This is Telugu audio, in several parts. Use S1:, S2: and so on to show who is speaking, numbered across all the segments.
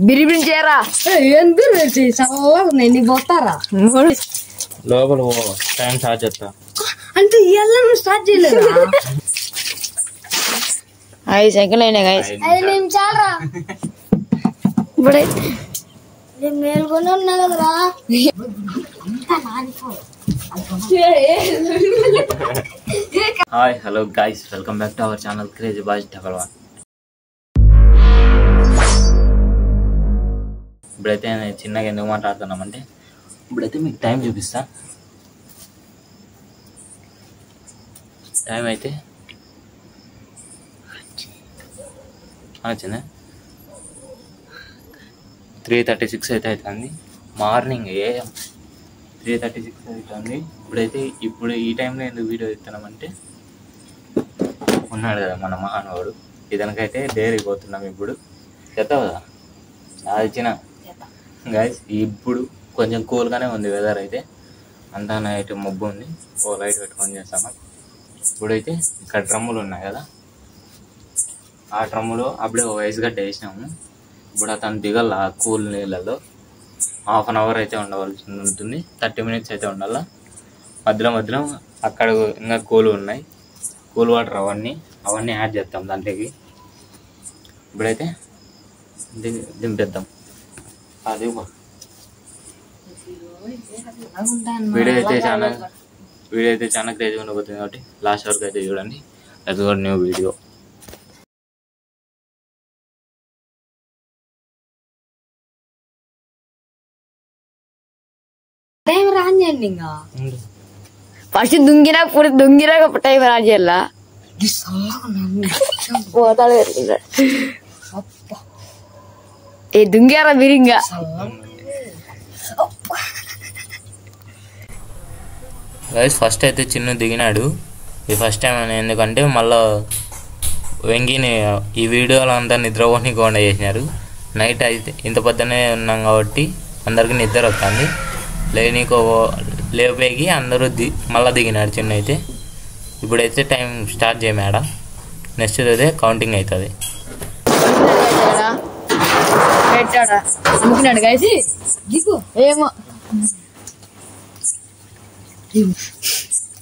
S1: బిరిబిరి చేయరా
S2: ఏం బిర్రి చల్లగా ఉన్నాయి నీ పోతారా
S3: లోపల టైం స్టార్ట్ చేస్తా
S2: అంటే ఇవాళ స్టార్ట్ చేయలేదు
S1: 5 సెకండ్లు అయినా గైస్
S2: 5 నిమిషాలరా
S1: ఇప్పుడైతే
S2: నేను మేల్కొని ఉన్నా కదరా
S3: hi hello guys welcome back to our channel crazy boys double one. ఇప్పుడైతే నేను చిన్నగా ఎందుకు మాట్లాడుతున్నామంటే ఇప్పుడైతే మీకు టైం చూపిస్తా. టైం అయితే వచ్చిందా 3:36 అయితే అవుతుంది. మార్నింగ్ AM 3:36 అవుతుంది. ఇప్పుడు ఈ టైంలో ఎందుకు వీడియో ఇస్తున్నామంటే ఉన్నాడు కదా మన మహానుభావుడు, ఇతనికైతే డైరీ పోతున్నాం. ఇప్పుడు చెప్తావు కదా అది ఇచ్చిన గైస్. ఇప్పుడు కొంచెం కూల్గానే ఉంది వెదర్ అయితే, అంతా నైట్ మబ్బు ఉంది. ఓ లైట్ పెట్టుకొని చేస్తాము. ఇప్పుడైతే ఇక్కడ డ్రమ్ములు ఉన్నాయి కదా, ఆ డ్రమ్ములో అప్పుడే ఓ ఐస్ గడ్డ వేసినాము. ఇప్పుడు అతను దిగల కూల్ నీళ్ళలో ½ an hour అయితే ఉండవలసి ఉంటుంది. 30 minutes అయితే ఉండాల. మధ్యలో అక్కడ ఇంకా కూల్ ఉన్నాయి, కూల్ వాటర్ అవన్నీ యాడ్ చేస్తాం దాంట్లోకి. ఇప్పుడైతే దింపేద్దాం. అది వీడియో అయితే చాలా క్రేజీగా ఉండబోతుంది కాబట్టి లాస్ట్ వరకు అయితే చూడండి. అది కూడా న్యూ వీడియో.
S2: టైం రాన్ చేయండి ఇంకా
S1: ఫస్ట్ దుంగిరాక టైం రాన్ చేయాలా పోతాడు ఏ దుంగారా బిరింగా.
S3: గైస్ ఫస్ట్ అయితే చిన్ను దిగినాడు. ఇది ఫస్ట్ టైం అని, ఎందుకంటే మళ్ళీ వెంగిని ఈ వీడియోలో అంతా నిద్రపోనికుండా చేసినారు. నైట్ అయితే ఇంత పొద్దునే ఉన్నాం కాబట్టి అందరికి నిద్ర వస్తుంది. లేపేకి అందరూ మళ్ళీ దిగినాడు చిన్న అయితే. ఇప్పుడైతే టైం స్టార్ట్ చేయమేడ, నెక్స్ట్ అయితే కౌంటింగ్ అవుతుంది.
S1: పెట్టాడా అనుకున్నాడు గైస్.
S2: దిగు
S1: ఏమో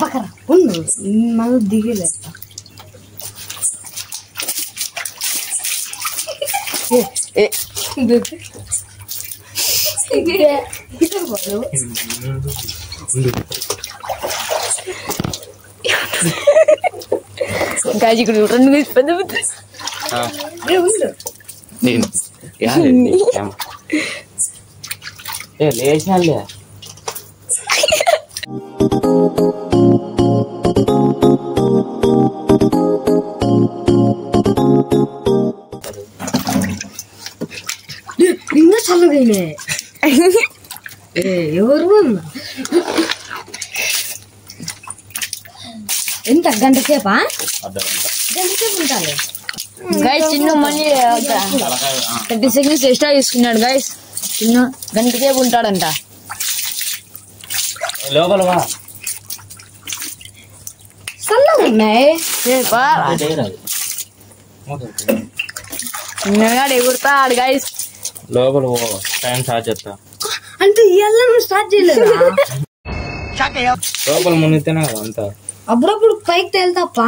S2: పక్కన ఉండు మళ్ళీ దిగలేదు.
S1: గాజీ కూడా పెద్ద
S3: లేచినాలే.
S2: ఇంకా చల్లగా ఎవరు ఎంత గంట సేపా? గంట సేపు ఉంటాలి
S1: గైస్. చిన్న మళ్ళీ 30 seconds ఎక్స్ట్రా తీసుకున్నాడు గైస్. చిన్న గంట సేపు ఉంటాడంట.
S3: లోపల
S2: చల్లగా ఉన్నాయి.
S1: చిన్నగాడు ఎగురుతాడు గైస్.
S3: లోపల టైం స్టార్ట్ చేస్తా.
S2: అంటే ఇవాళ స్టార్ట్ చేయలేదా?
S3: లోపల మునిగితేనే కదా అంతా.
S2: అప్పుడప్పుడు పైకి తేలితప్ప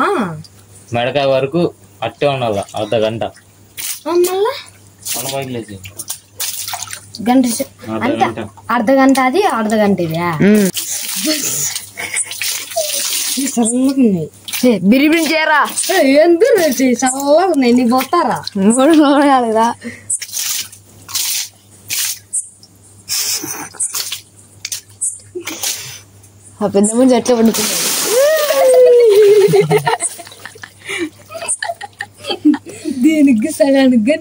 S3: మెడకాయ వరకు అట్టే ఉండాల అర్ధగంట.
S2: మళ్ళా
S3: మన పైకి లేచి
S2: గంట అర్ధగంట అది అర్ధగంట ఇదా? చల్లగా ఉన్నాయి.
S1: బిరిబిరి చేయరా
S2: ఏం బిర్రి చల్లగా ఉన్నాయి నీ పోతారా
S1: కదా. ఆ పెద్ద మంచి ఎట్లా పండుకున్నాడు.
S2: దీనికి సగానికి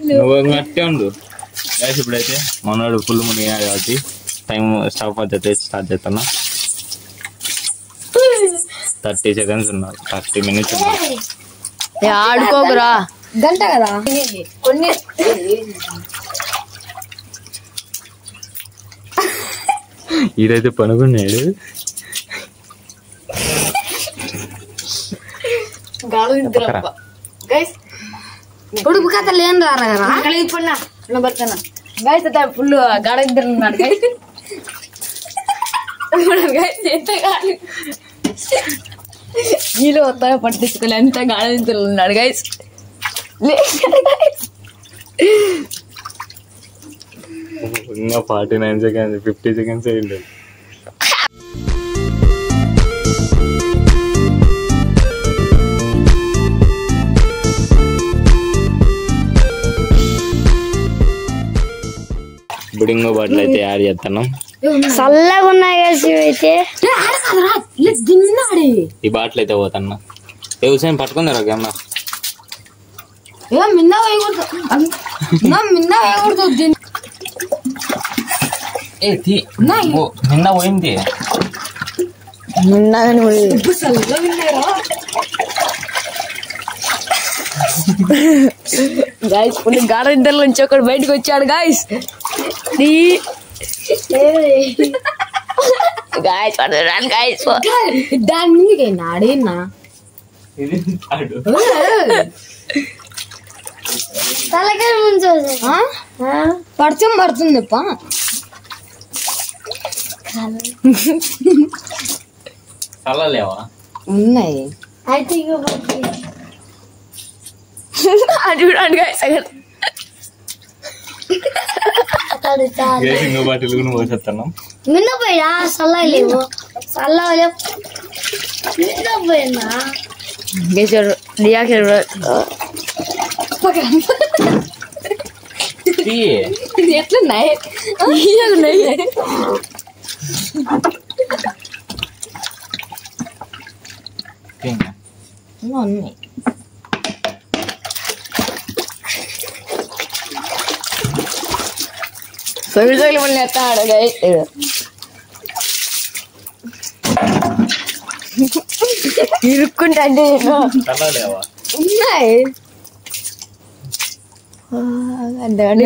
S3: అట్టే ఉండు. ఇప్పుడైతే మనోడు ఫుల్ మునిగినాడు కాబట్టి టైం స్టార్ట్ చేస్తున్నా. 30 seconds ఉన్నారు, 30 minutes ఉన్నారు.
S1: ఆడుకోకురా
S2: గంట కదా కొన్ని.
S3: ఈడైతే పనుకున్నాడు.
S1: గైస్
S2: పొడుపు కథ లేని రారా
S1: అక్కడ ఇప్పుడున్నా పడుతున్నా గైస్ అయితే ఫుల్ గాడ ఇద్దరు ఉన్నాడు గైస్ గైస్ ఎంత గాలి నీళ్ళు వస్తాయో పట్టించుకోలే ఎంత గాడ ఇద్దరు ఉన్నాడు గైస్
S3: ఇంకా 49 seconds 50 seconds అయింది. ఇప్పుడు ఇంకో బాటిల్ అయితే యాడ్ చేస్తున్నాం.
S1: చల్లగా ఉన్నాయి గైస్ ఇవైతే
S3: ఈ బాటిల్ అయితే పోతున్నా వ్యవసాయం పట్టుకుందారా అమ్మ
S2: మిందా వేయకూడదు
S3: నిన్న పోయింది
S1: గాయస్ ఫుల్ గాడ ఇద్దరు నుంచి ఒకటి బయటకు వచ్చాడు గాయస్ గాయస్ పడుతున్నాను గాయస్
S2: దాని ముందుకైనా ఆడేనా
S1: తలకాయ ముంచు
S2: పడుతుంది
S3: చల్లలేవా
S2: ఉన్నాయి
S1: అయితే చూడండి గాయస్
S3: ఇంకో బాటిల్ కూడా పోసేస్తున్నాం.
S1: మిన్నపోయా చల్ల లేవు చల్లలేవు మిన్నపోయినా
S2: ఎట్లున్నాయి ఉన్నాయి
S1: సవిజలు మళ్ళీ ఎత్తాడు గైస్ ఇరుక్కుంటా అంటే
S3: చల్లలేవా
S2: ఉన్నాయి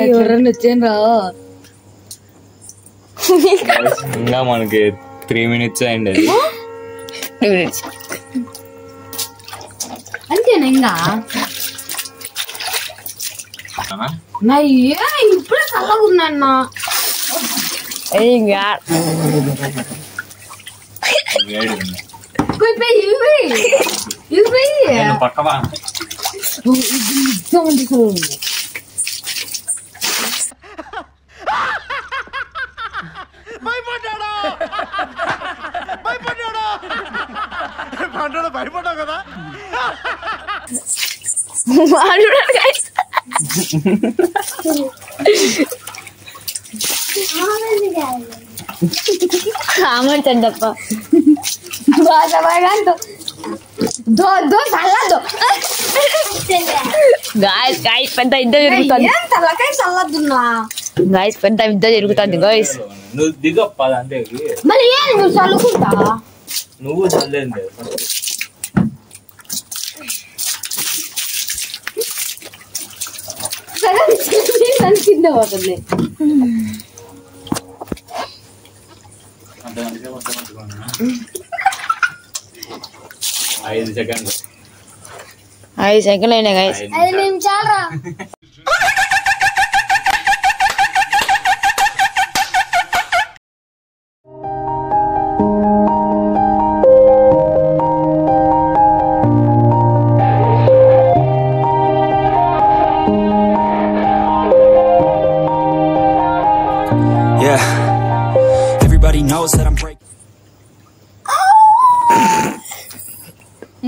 S2: ఎవరన్నా వచ్చాను రా
S3: ఇంకా మనకి 3 minutes అయింది అది.
S2: అంతేనా ఇంకా నా ఇప్పుడే చల్లగా ఉన్నా
S3: వేడి ఉంది. నేను పక్కవా
S4: భయపడ్డావు కదా
S1: కామంటప్ప గాయస్ గాయస్ పెద్ద ఇద్దరు జరుగుతుంది
S2: తలకాయ చల్లదున్నా
S1: గాయస్ పెద్ద ఇద్దరు జరుగుతుంది గాయస్
S3: నువ్వు దిగప్ప అంటే
S2: మరి ఏం నువ్వు చల్లుకుంటా
S3: నువ్వు చల్లేదు
S2: కింద పోతుంది
S3: 5 seconds
S1: 5 seconds అయినా గాయస్
S2: 5 నిమిషాలు రా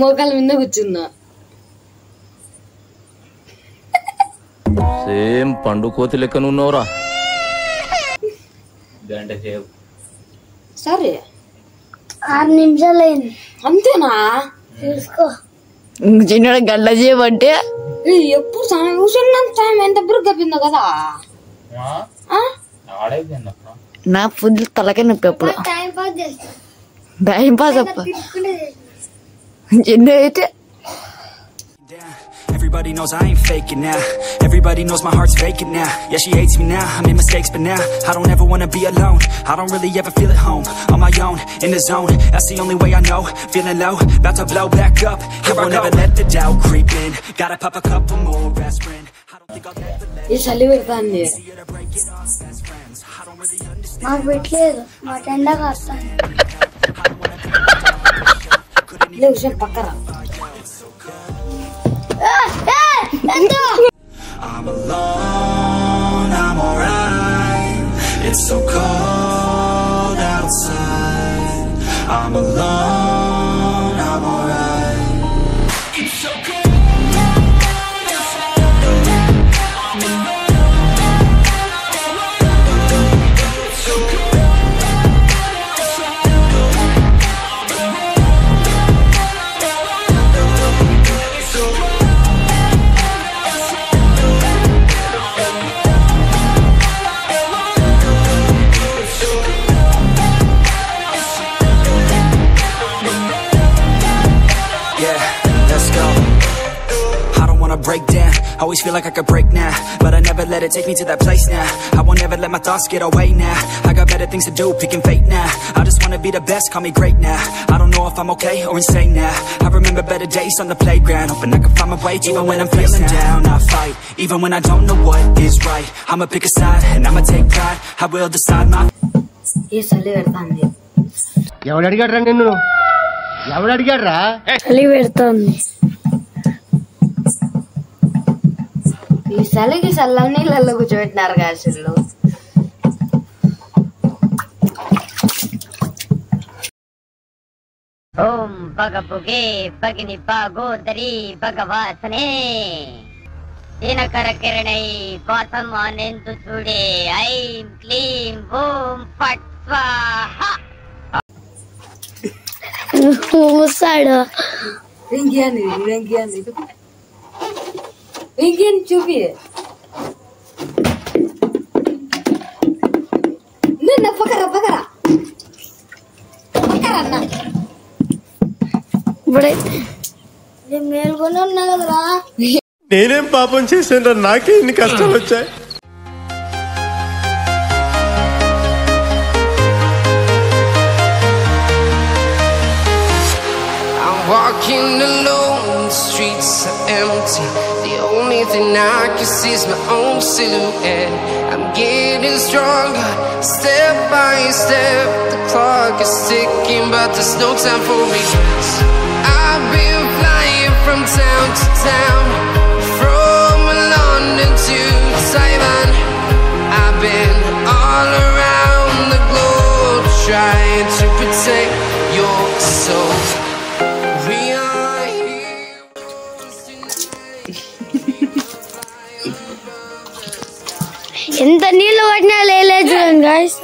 S2: మోకాల మీద కూర్చున్నా
S4: సేమ్ పండు కోతి లెక్కన ఉన్నావురా
S3: గంట సేపు
S2: సరే
S1: 6 నిమిషాలు అయింది
S2: అంతేనా
S1: చూసుకో చిన్నడు గంట చేయమంటే
S2: ఎప్పుడు కూర్చున్నంత టైం ఎంత బుర్రగప్పిందో కదా
S1: నా ఫుడ్ తలకే నొప్పి అప్పుడు టైం పాస్ అప్ప చిన్న అయితే
S5: Everybody knows I ain't faking now. Everybody knows my heart's vacant now. Yeah, she hates me now, I made mistakes, but now I don't ever wanna be alone. I don't really ever feel at home. On my own, in the zone, that's the only way I know. Feeling low, about to blow back up. I won't ever let the doubt creep in. Gotta pop a couple more aspirin. I don't think I'll ever let
S2: ఇది చలి పెడుతుంది.
S1: నాకు పెట్టలేదు మా ఎండ కాస్తాను
S2: లేదు పక్కరా.
S5: I'm alone, I'm alright. It's so cold outside. I'm alone, I'm alright. It's so cold outside. I'm alone. It's so cold outside. It's so cold. Break down, always feel like I could break now, but I never let it take me to that place now. I won't ever let my thoughts get away now. I got better things to do, picking fate now. I just wanna be the best, call me great now. I don't know if I'm okay or insane now. I remember better days on the playground, hoping I can find my way even when I'm feeling down. I fight, even when I don't know what is right. I'ma pick a side and I'ma take pride. I will decide my.
S2: ఇది చలి పెడుతుంది.
S6: ఎవడు అడిగాడ్రా నిన్ను? ఎవడు అడిగాడ్రా?
S1: చలి పెడుతుంది
S2: ఈ చలికి చల్ల నీళ్ళల్లో కూర్చోబెట్టినారు గాసులు.
S7: ఓం పగపుగే పగిని పాగోదరి భగవాసనే దినకర కిరణై కోసమానెందు చూడే ఐం క్లీం ఓం ఫట్ స్వాహా.
S1: మూసాడు
S2: వెంకయ్యని చూపి పక్కరా అన్న.
S1: ఇప్పుడైతే నేను మేల్కొని ఉన్నా కదరా.
S4: నేనేం పాపం చేశాను, నాకే ఇన్ని కష్టాలు వచ్చాయి.
S8: Walking alone, the streets are empty. The only thing I can see is my own silhouette. I'm getting stronger, step by step. The clock is ticking, but there's no time for regrets. I've been flying from town to town, from London to Taiwan. I've been all around the globe, trying to protect your soul.
S1: ఎంత నీళ్ళు పట్టినా లేదు చూడండి గాయ్స్.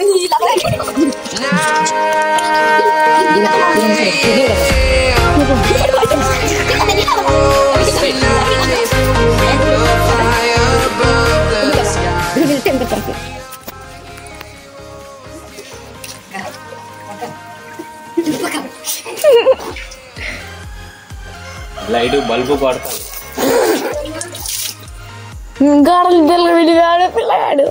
S3: లైట్ బల్బు కొడతాడు.
S1: గాడలు పిల్ల విడిగాడు పిల్లగాడు.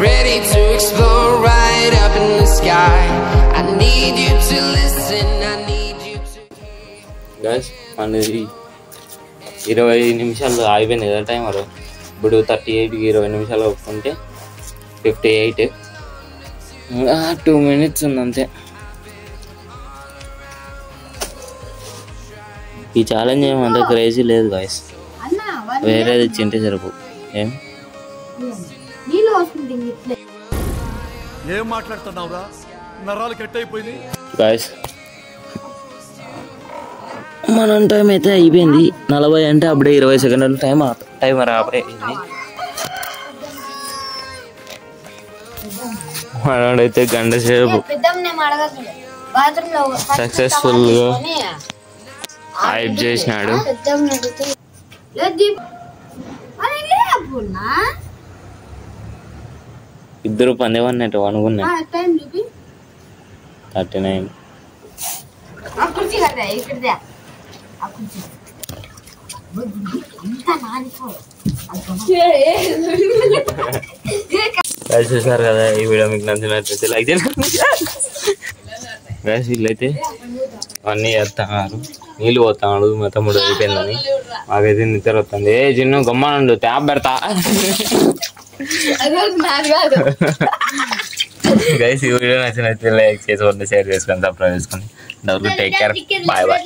S8: Ready to explore right up in the sky. I need you to listen, I need you to.
S3: Guys, మనది 20 నిమిషాలు అయిపోయింది కదా టైమర్. ఇప్పుడు 38కి 20 నిమిషాలు ఒప్పుకుంటే 58. 2 minutes ఉంది అంతే. ఈ ఛాలెంజ్ ఏమో అంత క్రేజీ లేదు గాయస్, వేరేది చింటే సరిపో.
S4: ఏం మాట్లాడుతున్నావురా, నరాలు కట్ అయిపోయింది.
S3: గాయస్ మనం టైం అయితే అయిపోయింది. 40 అంటే అప్పుడే 20 సెకండ్లు టైమర్ ఆపేయింది. మనోడైతే గంట సేపు సక్సెస్ఫుల్గా హైప్ చేసినాడు. ఇద్దరు పందేవన్నట్టు అనుకున్నా 39 చూసారు కదా ఈ వీడియో మీకు నచ్చినట్లయితే లైక్ చేయండి వీళ్ళైతే అన్నీ చేస్తున్నారు నీళ్ళు పోతున్నాడు మా తమ్ముడు అయిపోయిందని మాకైతే నిద్ర వస్తుంది ఏ చిన్న గమ్మానుండు ట్యాబ్ పెడతా గైస్ ఈ వీడియో నచ్చినట్లయితే లైక్ చేసుకోండి షేర్ చేసుకోండి సబ్స్క్రైబ్ చేసుకోండి టేక్ కేర్ బాయ్ బాయ్